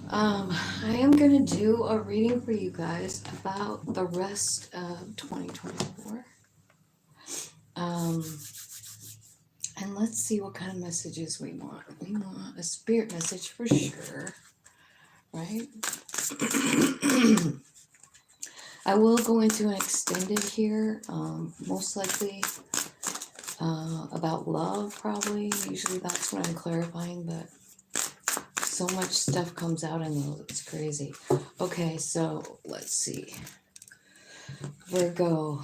I am going to do a reading for you guys about the rest of 2024. Um, and let's see what kind of messages we want. We want a spirit message for sure, right? I will go into an extended here, most likely about love, probably. Usually that's what I'm clarifying, but so much stuff comes out in those. It's crazy. Okay, so let's see. Virgo,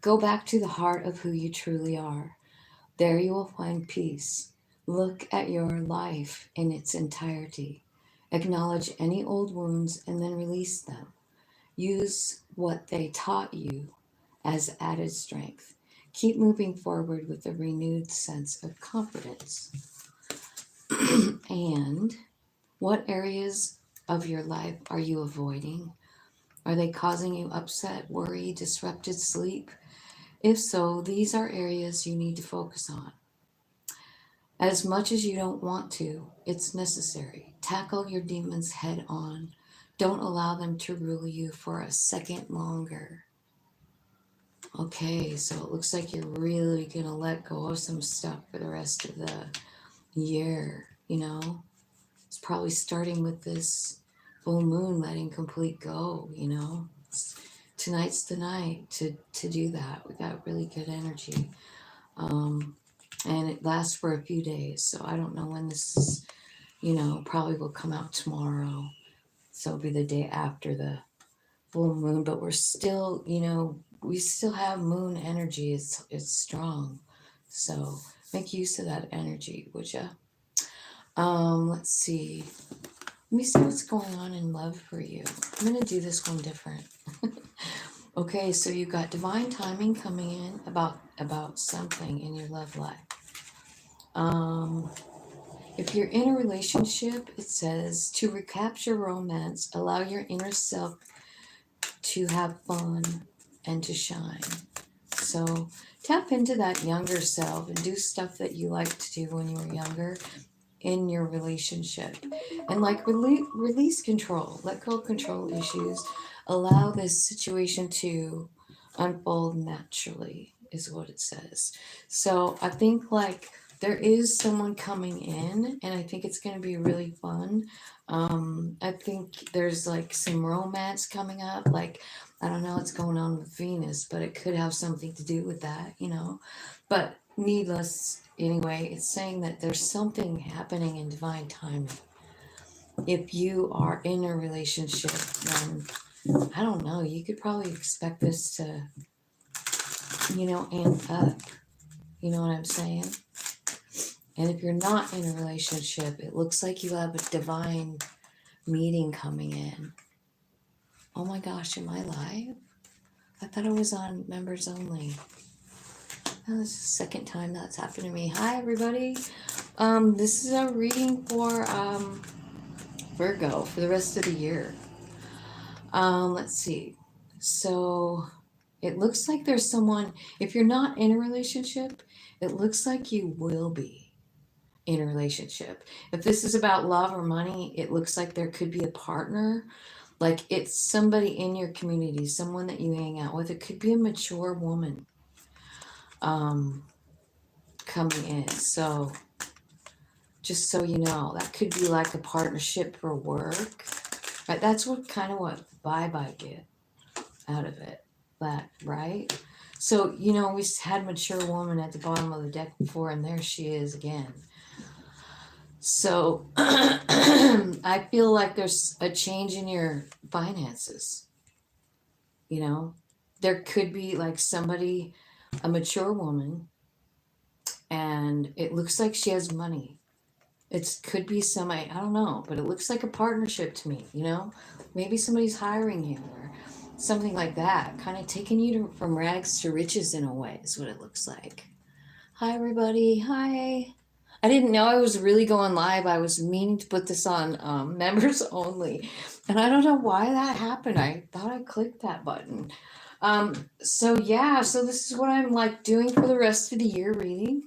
go back to the heart of who you truly are. There you will find peace. Look at your life in its entirety. Acknowledge any old wounds and then release them. Use what they taught you as added strength. Keep moving forward with a renewed sense of confidence. And what areas of your life are you avoiding? Are they causing you upset, worry, disrupted sleep? If so, these are areas you need to focus on. As much as you don't want to, it's necessary. Tackle your demons head on. Don't allow them to rule you for a second longer. Okay, so it looks like you're really going to let go of some stuff for the rest of the year, you know? It's probably starting with this full moon letting complete go, you know? Tonight's the night to do that. We got really good energy. And it lasts for a few days, so I don't know when this is, probably will come out tomorrow. So it'll be the day after the full moon, but we're still, we still have moon energy. It's strong. So make use of that energy, would ya? Let's see. Let me see what's going on in love for you. I'm gonna do this one different. Okay, so you got divine timing coming in about something in your love life. If you're in a relationship, it says to recapture romance, allow your inner self to have fun and to shine. So tap into that younger self and do stuff that you liked to do when you were younger in your relationship. And like release control, let go of control issues, allow this situation to unfold naturally, is what it says. So I think like there is someone coming in, and I think it's going to be really fun. I think there's like some romance coming up. Like, I don't know what's going on with Venus, but it could have something to do with that, But needless, anyway, it's saying that there's something happening in divine timing. If you are in a relationship, then I don't know, you could probably expect this to, amp up. You know what I'm saying? And if you're not in a relationship, it looks like you have a divine meeting coming in. Oh my gosh, am I live? I thought I was on members only. Oh, this is the second time that's happened to me. Hi, everybody. This is a reading for Virgo for the rest of the year. Let's see. So it looks like there's someone, if you're not in a relationship, it looks like you will be in a relationship. If this is about love or money, it looks like there could be a partner. Like it's somebody in your community, someone that you hang out with. It could be a mature woman coming in. So just so you know, that could be like a partnership for work. Right? That's what vibe I get out of it. That, right? So, we had mature woman at the bottom of the deck before, and there she is again. So I feel like there's a change in your finances. There could be like somebody, a mature woman, and it looks like she has money. It could be I don't know, but it looks like a partnership to me, Maybe somebody's hiring you or something like that, kind of taking you from rags to riches in a way is what it looks like. Hi, everybody. Hi. I didn't know I was really going live. I was meaning to put this on members only. And I don't know why that happened. I thought I clicked that button. So this is what I'm like doing for the rest of the year reading.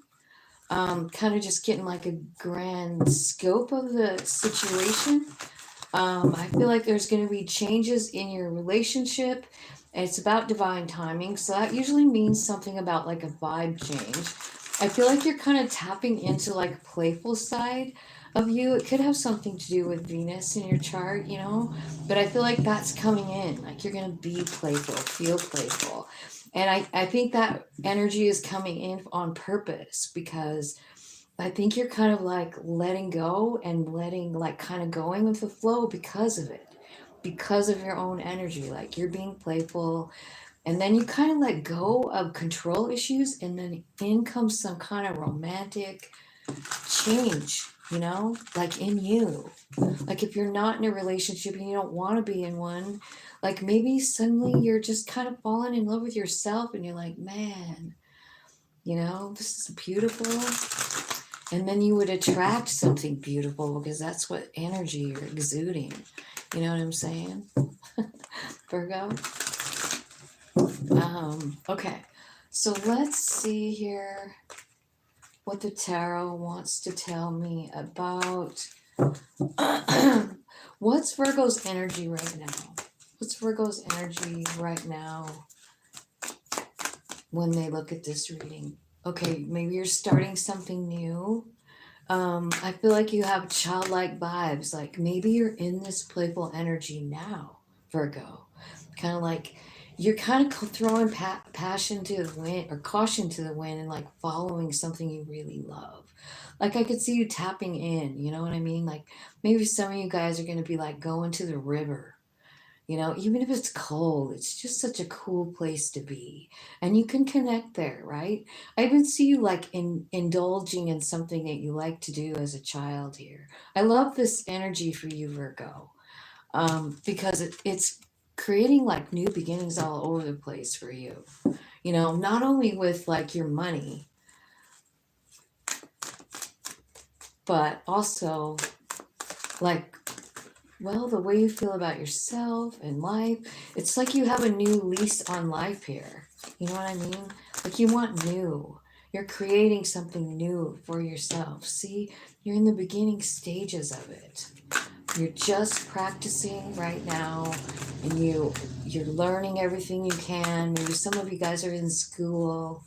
Kind of just getting like a grand scope of the situation. I feel like there's going to be changes in your relationship. And it's about divine timing. So that usually means something about like a vibe change. I feel like you're kind of tapping into like a playful side of you. It could have something to do with Venus in your chart, you know, but I feel like that's coming in. Like you're going to be playful, feel playful. And I think that energy is coming in on purpose because I think you're kind of like letting go and letting like kind of going with the flow because of it, because of your own energy. Like you're being playful, and then you kind of let go of control issues, and then in comes some kind of romantic change, you know, like in you. Like if you're not in a relationship and you don't want to be in one, like maybe suddenly you're just kind of falling in love with yourself and you're like, man, you know, this is beautiful. And then you would attract something beautiful because that's what energy you're exuding. You know what I'm saying? Virgo? Okay. So let's see here what the tarot wants to tell me about. What's Virgo's energy right now? What's Virgo's energy right now when they look at this reading? Okay, maybe you're starting something new. I feel like you have childlike vibes. Like maybe you're in this playful energy now, Virgo. Kind of like you're kind of throwing passion to the wind or caution to the wind and like following something you really love. Like I could see you tapping in, you know what I mean? Like maybe some of you guys are going to be like going to the river, you know, even if it's cold, it's just such a cool place to be. And you can connect there, right? I even see you like indulging in something that you like to do as a child here. I love this energy for you, Virgo, because it's creating like new beginnings all over the place for you. You know, not only with like your money, but also like well, the way you feel about yourself and life, it's like you have a new lease on life here. You know what I mean? Like you want new. You're creating something new for yourself. See, you're in the beginning stages of it. You're just practicing right now and you're learning everything you can. Maybe some of you guys are in school,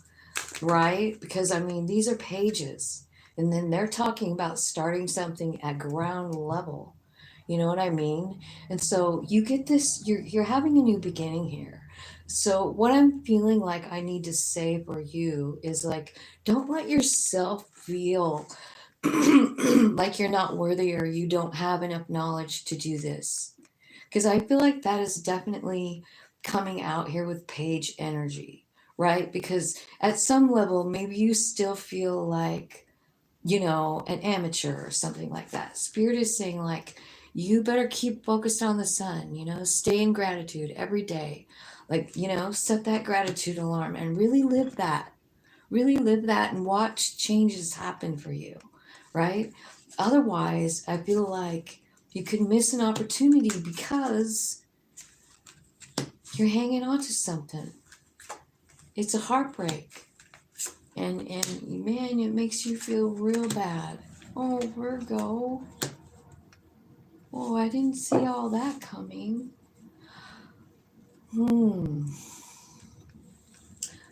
right? Because I mean, these are pages. And then they're talking about starting something at ground level. You know what I mean? And so you get this, you're having a new beginning here. So what I'm feeling like I need to say for you is like, don't let yourself feel like you're not worthy or you don't have enough knowledge to do this. Because I feel like that is definitely coming out here with page energy, right? Because at some level, maybe you still feel like, you know, an amateur or something like that. Spirit is saying, like, you better keep focused on the sun, you know, stay in gratitude every day. Like, you know, set that gratitude alarm and really live that. Really live that and watch changes happen for you, right? Otherwise, I feel like you could miss an opportunity because you're hanging on to something. It's a heartbreak. And man, it makes you feel real bad. Oh, Virgo. Oh, I didn't see all that coming.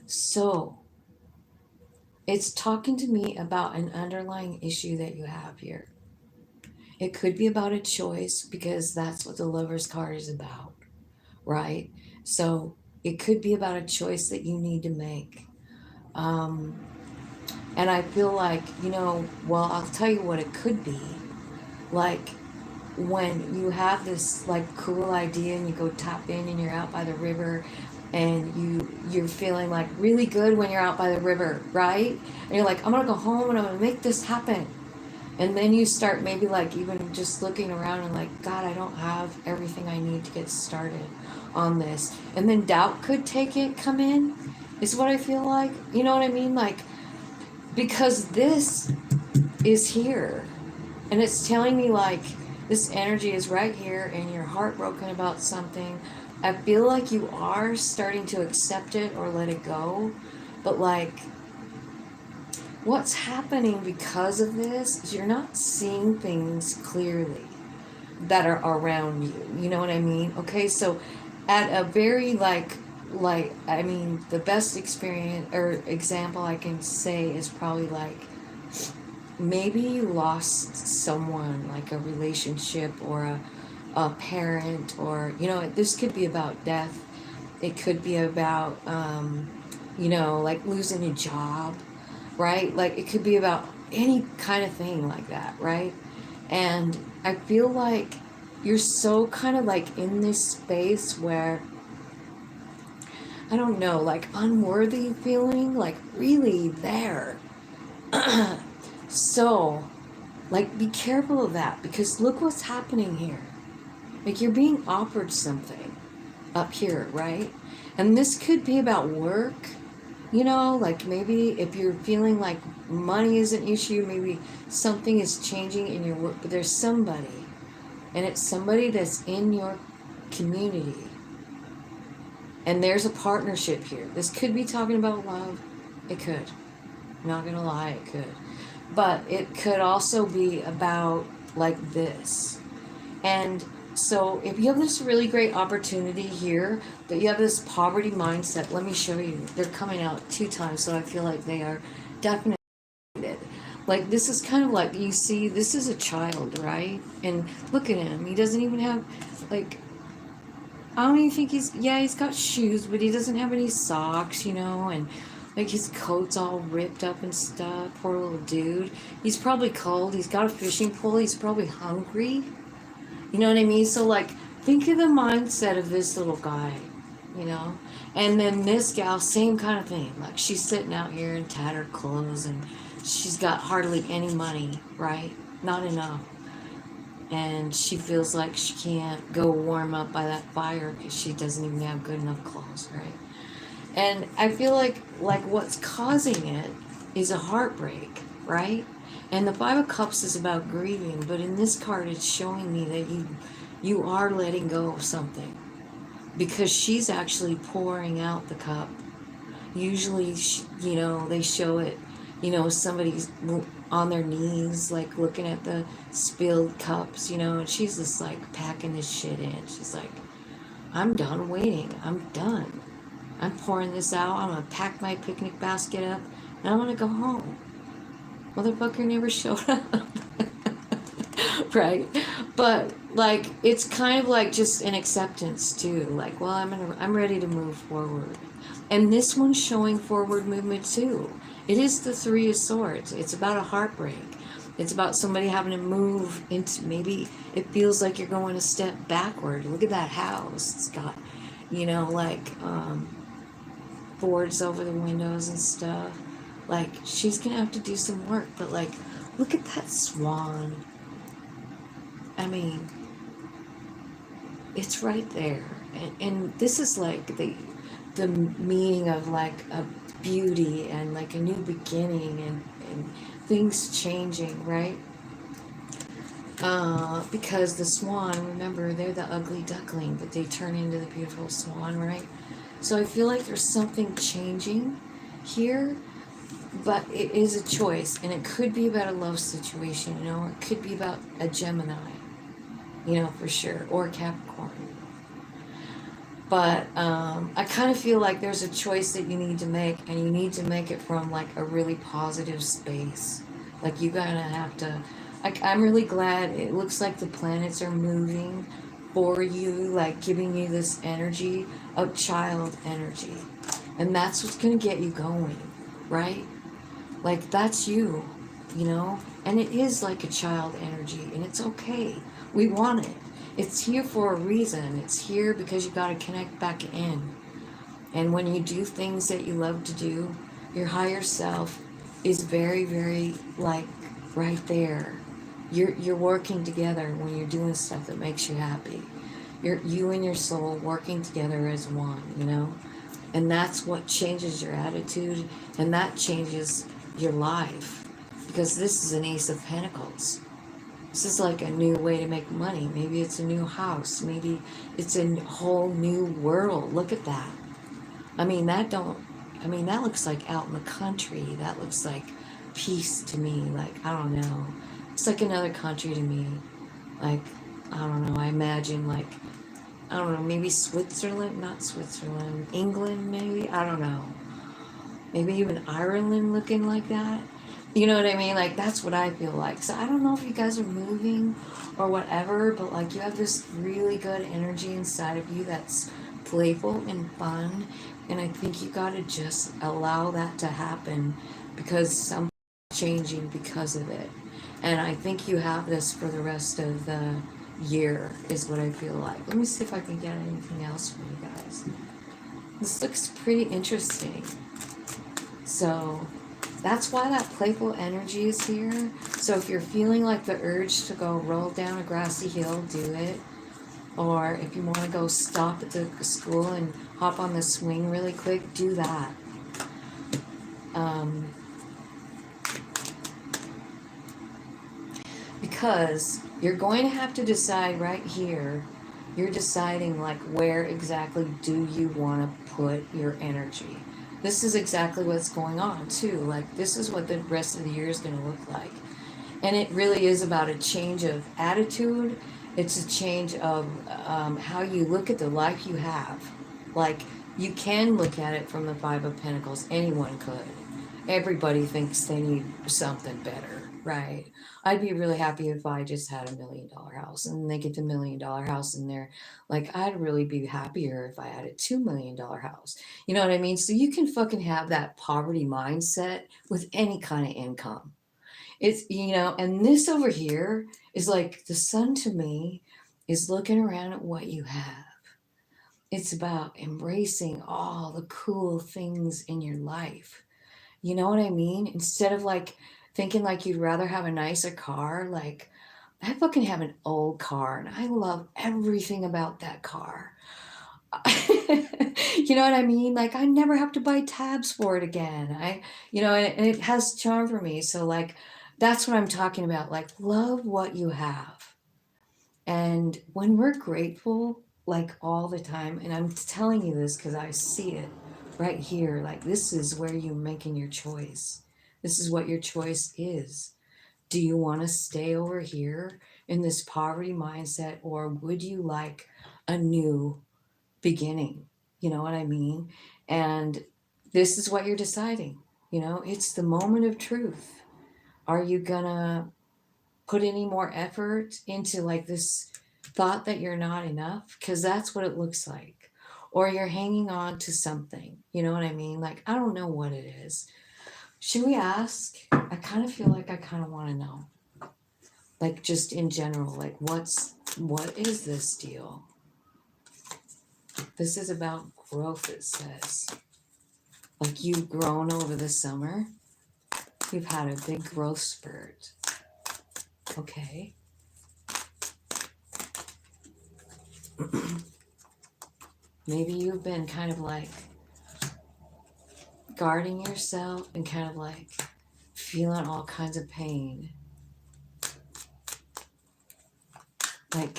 So, it's talking to me about an underlying issue that you have here. It could be about a choice because that's what the Lover's card is about, right? So, it could be about a choice that you need to make. And I feel like, you know, well, I'll tell you what it could be. Like, when you have this like cool idea and you go tap in and you're out by the river and you're feeling like really good when you're out by the river, right? And you're like, I'm gonna go home and I'm gonna make this happen. And then you start maybe like even just looking around and like, God, I don't have everything I need to get started on this. And then doubt could come in, is what I feel like. You know what I mean? Like, because this is here and it's telling me like this energy is right here and you're heartbroken about something. I feel like you are starting to accept it or let it go, but like what's happening because of this is you're not seeing things clearly. that are around you. You know what I mean? Okay, so at a very I mean, the best experience or example I can say is probably like maybe you lost someone, like a relationship or a parent, or you know, this could be about death. It could be about you know, like losing a job, right? Like it could be about any kind of thing like that, right? And I feel like you're so kind of like in this space where, I don't know, like unworthy feeling, like really there. So, like, be careful of that because look what's happening here. Like, you're being offered something up here, right? And this could be about work, you know, like maybe if you're feeling like money is an issue, maybe something is changing in your work, but there's somebody, and it's somebody that's in your community, and there's a partnership here. This could be talking about love. It could. I'm not gonna lie, it could. But it could also be about like this. And so if you have this really great opportunity here, but you have this poverty mindset, let me show you. They're coming out 2 times, so I feel like they are definitely like this is kind of like, you see, this is a child, right? And look at him. He doesn't even have like, I don't even think he's got shoes, but he doesn't have any socks, you know, and like his coat's all ripped up and stuff. Poor little dude. He's probably cold. He's got a fishing pole. He's probably hungry. You know what I mean? So like, think of the mindset of this little guy, you know? And then this gal, same kind of thing. Like she's sitting out here in tattered clothes and she's got hardly any money, right? Not enough. And she feels like she can't go warm up by that fire because she doesn't even have good enough clothes, right? And I feel like what's causing it is a heartbreak, right? And the Five of Cups is about grieving, but in this card it's showing me that you are letting go of something because she's actually pouring out the cup. Usually, you know, they show it, you know, somebody's on their knees, like looking at the spilled cups, you know, and she's just like packing this shit in. She's like, I'm done waiting. I'm done. I'm pouring this out. I'm gonna pack my picnic basket up and I'm gonna go home. Motherfucker never showed up. Right? But like it's kind of like just an acceptance too. Like, well, I'm ready to move forward. And this one's showing forward movement too. It is the Three of Swords. It's about a heartbreak. It's about somebody having to move into, maybe it feels like you're going a step backward. Look at that house. It's got, you know, like boards over the windows and stuff. Like she's gonna have to do some work, but like look at that swan. I mean, it's right there. And this is like the meaning of like a beauty and like a new beginning and things changing, right? Because the swan, remember, they're the ugly duckling, but they turn into the beautiful swan, right? So I feel like there's something changing here, but it is a choice, and it could be about a love situation, you know, or it could be about a Gemini, you know, for sure, or Capricorn. But I kind of feel like there's a choice that you need to make, and you need to make it from like a really positive space. Like you gotta have to. Like I'm really glad. It looks like the planets are moving for you, like giving you this energy of child energy, and that's what's gonna get you going, right? Like that's you, you know? And it is like a child energy, and it's okay. We want it. It's here for a reason. It's here because you got to connect back in. And when you do things that you love to do, your higher self is very, very like right there. You're working together when you're doing stuff that makes you happy. You and your soul working together as one, you know? And that's what changes your attitude, and that changes your life. Because this is an Ace of Pentacles. This is like a new way to make money. Maybe it's a new house. Maybe it's a whole new world. Look at that. I mean, that looks like out in the country. That looks like peace to me. Like, I don't know. It's like another country to me. Like, I don't know, I imagine like, I don't know, maybe Switzerland, not Switzerland, England maybe, I don't know. Maybe even Ireland looking like that. You know what I mean? Like that's what I feel like. So I don't know if you guys are moving or whatever, but like you have this really good energy inside of you that's playful and fun. And I think you got to just allow that to happen because something's changing because of it. And I think you have this for the rest of the year, is what I feel like. Let me see if I can get anything else from you guys. This looks pretty interesting. So that's why that playful energy is here. So if you're feeling like the urge to go roll down a grassy hill, do it. Or if you want to go stop at the school and hop on the swing really quick, do that. Um, because you're going to have to decide right here. You're deciding like where exactly do you want to put your energy. This is exactly what's going on too. Like this is what the rest of the year is going to look like. And it really is about a change of attitude. It's a change of how you look at the life you have. Like you can look at it from the Five of Pentacles. Anyone could. Everybody thinks they need something better, right? I'd be really happy if I just had $1 million house and they get the $1 million house and they're like, I'd really be happier if I had a $2 million house. You know what I mean? So you can fucking have that poverty mindset with any kind of income. It's, and this over here is like the sun to me is looking around at what you have. It's about embracing all the cool things in your life. You know what I mean? Instead of like thinking like you'd rather have a nicer car, like I fucking have an old car and I love everything about that car. You know what I mean? Like I never have to buy tabs for it again. And it has charm for me. So like that's what I'm talking about. Like love what you have. And when we're grateful, like all the time, and I'm telling you this because I see it right here, like this is where you're making your choice. This is what your choice is. Do you want to stay over here in this poverty mindset, or would you like a new beginning? You know what I mean? And this is what you're deciding. It's the moment of truth. Are you gonna put any more effort into like this thought that you're not enough? Because that's what it looks like. Or you're hanging on to something. You know what I mean? Like, I don't know what it is. Should we ask? I kind of feel like I kind of want to know. Like, just in general, like, what is this deal? This is about growth, it says. Like, you've grown over the summer. You've had a big growth spurt. Okay. Maybe you've been kind of like guarding yourself and kind of like feeling all kinds of pain. Like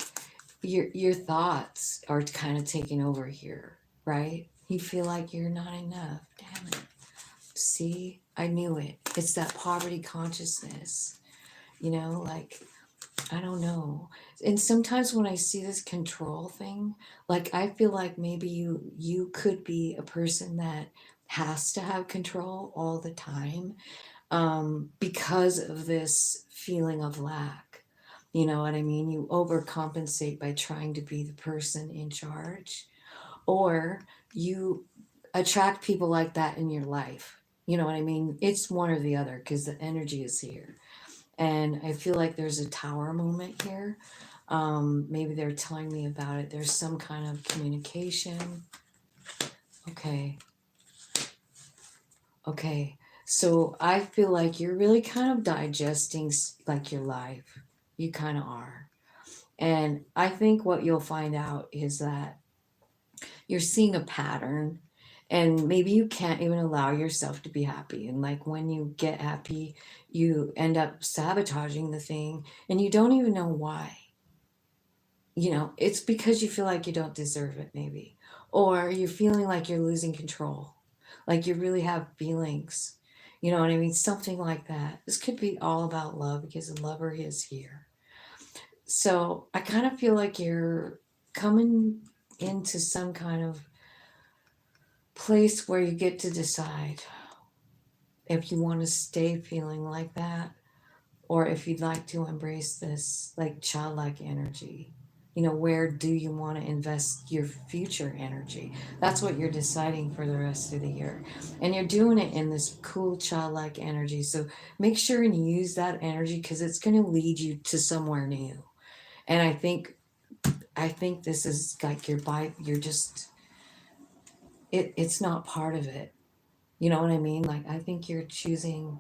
your thoughts are kind of taking over here, right? You feel like you're not enough. Damn it. See, I knew it. It's that poverty consciousness, like I don't know. And sometimes when I see this control thing, like I feel like maybe you could be a person that has to have control all the time, because of this feeling of lack. You know what I mean? You overcompensate by trying to be the person in charge, or you attract people like that in your life. You know what I mean? It's one or the other because the energy is here. And I feel like there's a tower moment here. Maybe they're telling me about it. There's some kind of communication. Okay. Okay. So I feel like you're really kind of digesting like your life. You kind of are. And I think what you'll find out is that you're seeing a pattern, and maybe you can't even allow yourself to be happy. And like when you get happy, you end up sabotaging the thing and you don't even know why. It's because you feel like you don't deserve it, maybe. Or you're feeling like you're losing control, like you really have feelings. You know what I mean? Something like that. This could be all about love because the lover is here. So I kind of feel like you're coming into some kind of place where you get to decide if you want to stay feeling like that or if you'd like to embrace this like childlike energy. You know, where do you want to invest your future energy? That's what you're deciding for the rest of the year. And you're doing it in this cool childlike energy. So make sure and use that energy because it's going to lead you to somewhere new. And I think this is like you're just it's not part of it. You know what I mean? Like I think you're choosing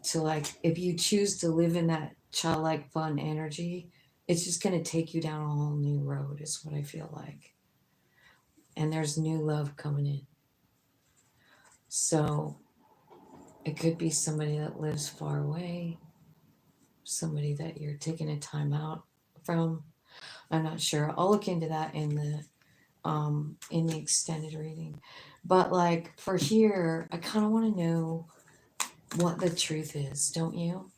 to like if you choose to live in that childlike fun energy, it's just going to take you down a whole new road is what I feel like. And there's new love coming in. So it could be somebody that lives far away, somebody that you're taking a time out from. I'm not sure. I'll look into that in the extended reading. But like for here, I kind of want to know what the truth is, don't you?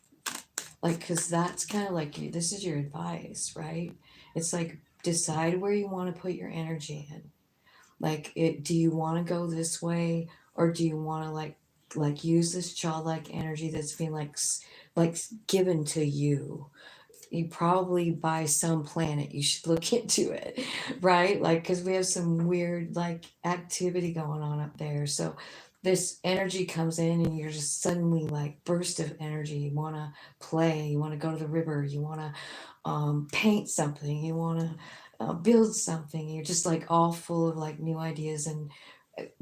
Like, because that's kind of like this is your advice, right? It's like decide where you want to put your energy in. Like, do you want to go this way, or do you want to like use this childlike energy that's being like given to you? You probably by some planet you should look into it, right? Like because we have some weird like activity going on up there. So this energy comes in and you're just suddenly like burst of energy. You want to play, you want to go to the river, you want to paint something, you want to build something. You're just like all full of like new ideas and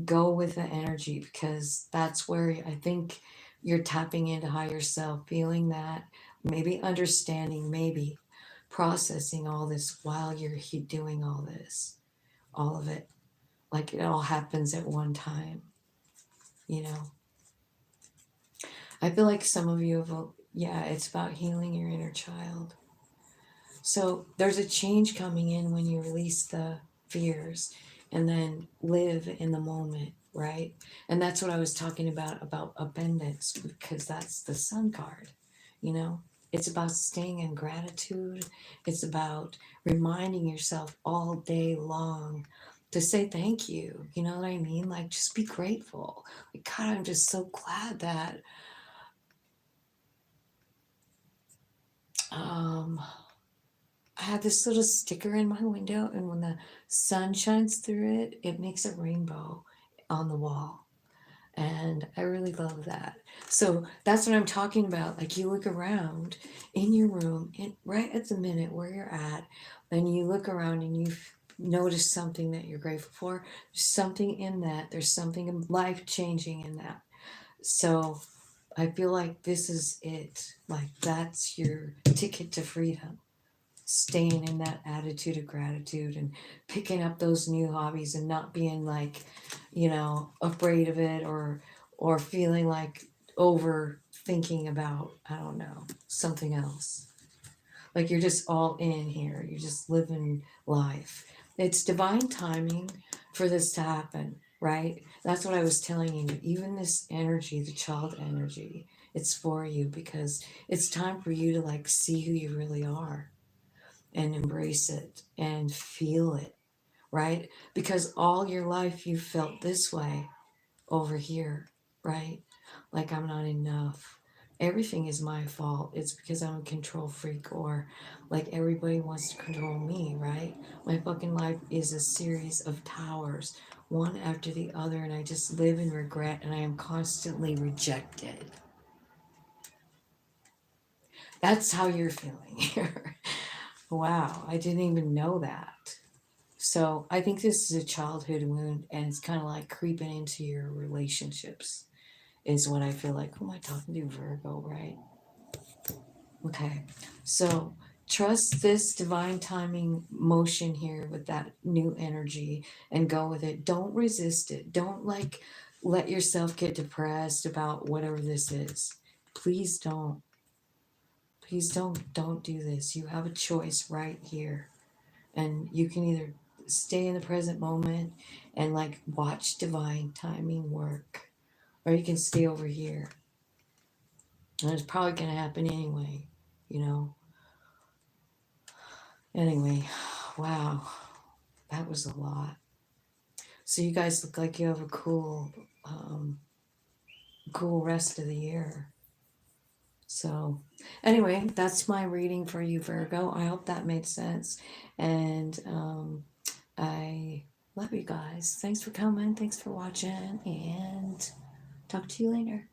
go with the energy because that's where I think you're tapping into higher self, feeling that, maybe understanding, maybe processing all this while you're doing all this, all of it. Like it all happens at one time, you know. I feel like some of you have, yeah, it's about healing your inner child. So there's a change coming in when you release the fears and then live in the moment, right? And that's what I was talking about abundance, because that's the sun card, you know? It's about staying in gratitude. It's about reminding yourself all day long to say thank you. You know what I mean? Like, just be grateful. Like, God, I'm just so glad that um, I have this little sticker in my window, and when the sun shines through it, it makes a rainbow on the wall. And I really love that. So that's what I'm talking about. Like you look around in your room, right at the minute where you're at, and you look around and you notice something that you're grateful for. There's something in that. There's something life changing in that. So I feel like this is it. Like that's your ticket to freedom, staying in that attitude of gratitude and picking up those new hobbies and not being like, you know, afraid of it or feeling like overthinking about, I don't know, something else. Like you're just all in here. You're just living life. It's divine timing for this to happen, right? That's what I was telling you. Even this energy, the child energy, it's for you because it's time for you to like see who you really are and embrace it and feel it, right? Because all your life you felt this way over here, right? Like I'm not enough. Everything is my fault. It's because I'm a control freak, or like everybody wants to control me, right? My fucking life is a series of towers, one after the other, and I just live in regret and I am constantly rejected. That's how you're feeling here. Wow, I didn't even know that. So I think this is a childhood wound and it's kind of like creeping into your relationships, is what I feel like. Who am I talking to? Virgo, right? Okay. So trust this divine timing motion here with that new energy and go with it. Don't resist it. Don't like let yourself get depressed about whatever this is. Please don't. Please don't do this. You have a choice right here. And you can either stay in the present moment and like watch divine timing work, or you can stay over here and it's probably going to happen anyway, you know. Anyway, wow, that was a lot. So you guys look like you have a cool rest of the year. So anyway, that's my reading for you, Virgo. I hope that made sense. And I love you guys. Thanks for coming. Thanks for watching. And talk to you later.